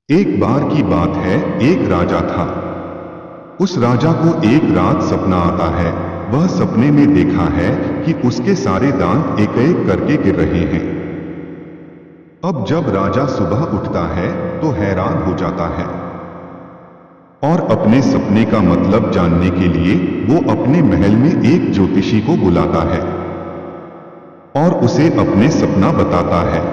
एक बार की बात है, एक राजा था। उस राजा को एक रात सपना आता है। वह सपने में देखा है कि उसके सारे दांत एक एक करके गिर रहे हैं। अब जब राजा सुबह उठता है तो हैरान हो जाता है और अपने सपने का मतलब जानने के लिए वो अपने महल में एक ज्योतिषी को बुलाता है और उसे अपने सपना बताता है।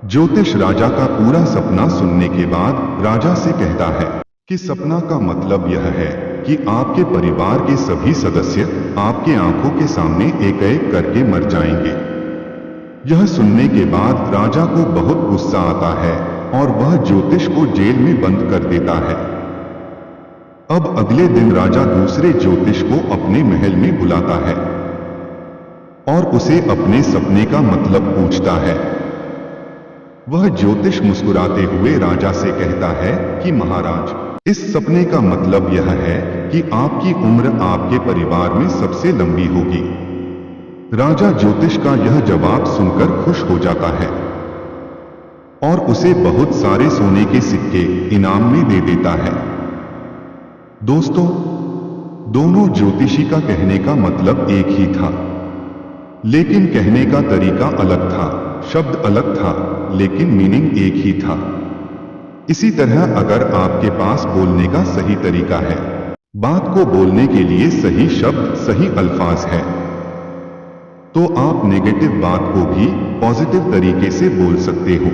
ज्योतिष राजा का पूरा सपना सुनने के बाद राजा से कहता है कि सपना का मतलब यह है कि आपके परिवार के सभी सदस्य आपके आंखों के सामने एक एक करके मर जाएंगे। यह सुनने के बाद राजा को बहुत गुस्सा आता है और वह ज्योतिष को जेल में बंद कर देता है। अब अगले दिन राजा दूसरे ज्योतिष को अपने महल में बुलाता है और उसे अपने सपने का मतलब पूछता है। वह ज्योतिष मुस्कुराते हुए राजा से कहता है कि महाराज, इस सपने का मतलब यह है कि आपकी उम्र आपके परिवार में सबसे लंबी होगी। राजा ज्योतिष का यह जवाब सुनकर खुश हो जाता है और उसे बहुत सारे सोने के सिक्के इनाम में दे देता है। दोस्तों, दोनों ज्योतिषी का कहने का मतलब एक ही था, लेकिन कहने का तरीका अलग था। शब्द अलग था, लेकिन मीनिंग एक ही था। इसी तरह अगर आपके पास बोलने का सही तरीका है, बात को बोलने के लिए सही शब्द, सही अल्फाज है, तो आप नेगेटिव बात को भी पॉजिटिव तरीके से बोल सकते हो।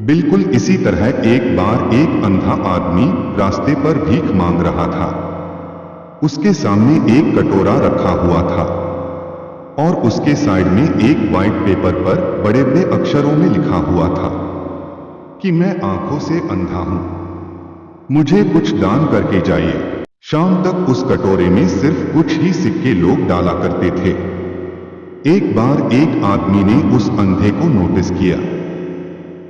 बिल्कुल इसी तरह एक बार एक अंधा आदमी रास्ते पर भीख मांग रहा था। उसके सामने एक कटोरा रखा हुआ था और उसके साइड में एक व्हाइट पेपर पर बड़े बड़े अक्षरों में लिखा हुआ था कि मैं आंखों से अंधा हूं, मुझे कुछ दान करके जाइए। शाम तक उस कटोरे में सिर्फ कुछ ही सिक्के लोग डाला करते थे। एक बार एक आदमी ने उस अंधे को नोटिस किया।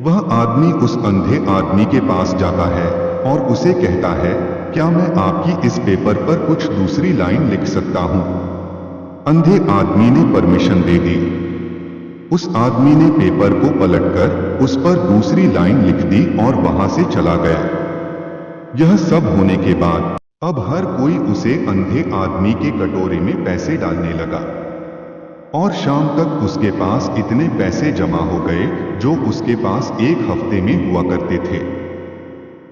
वह आदमी उस अंधे आदमी के पास जाता है और उसे कहता है, क्या मैं आपकी इस पेपर पर कुछ दूसरी लाइन लिख सकता हूं? अंधे आदमी ने परमिशन दे दी। उस आदमी ने पेपर को पलटकर उस पर दूसरी लाइन लिख दी और वहां से चला गया। यह सब होने के बाद अब हर कोई उसे अंधे आदमी के कटोरे में पैसे डालने लगा और शाम तक उसके पास इतने पैसे जमा हो गए जो उसके पास एक हफ्ते में हुआ करते थे।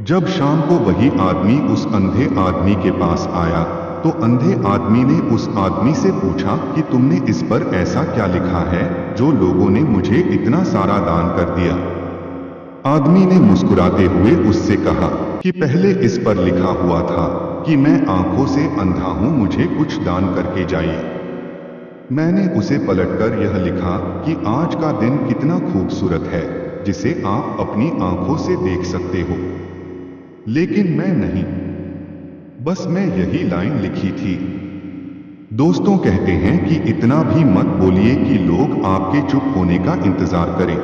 जब शाम को वही आदमी उस अंधे आदमी के पास आया तो अंधे आदमी ने उस आदमी से पूछा कि तुमने इस पर ऐसा क्या लिखा है जो लोगों ने मुझे इतना सारा दान कर दिया? आदमी ने मुस्कुराते हुए उससे कहा कि पहले इस पर लिखा हुआ था कि मैं आंखों से अंधा हूं, मुझे कुछ दान करके जाइए। मैंने उसे पलटकर यह लिखा कि आज का दिन कितना खूबसूरत है जिसे आप अपनी आंखों से देख सकते हो, लेकिन मैं नहीं, बस मैं यही लाइन लिखी थी। दोस्तों कहते हैं कि इतना भी मत बोलिए कि लोग आपके चुप होने का इंतजार करें,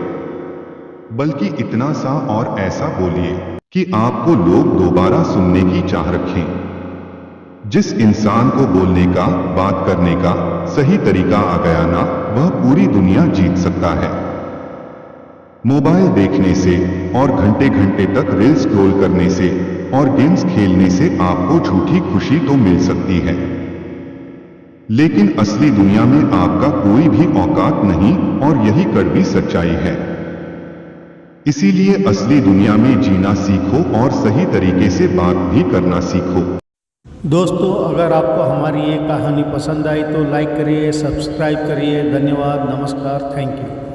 बल्कि इतना सा और ऐसा बोलिए कि आपको लोग दोबारा सुनने की चाह रखें। जिस इंसान को बोलने का, बात करने का सही तरीका आ गया ना, वह पूरी दुनिया जीत सकता है। मोबाइल देखने से और घंटे घंटे तक रील स्क्रॉल करने से और गेम्स खेलने से आपको झूठी खुशी तो मिल सकती है, लेकिन असली दुनिया में आपका कोई भी औकात नहीं, और यही कड़वी सच्चाई है। इसीलिए असली दुनिया में जीना सीखो और सही तरीके से बात भी करना सीखो। दोस्तों, अगर आपको हमारी ये कहानी पसंद आई तो लाइक करिए, सब्सक्राइब करिए। धन्यवाद, नमस्कार, थैंक यू।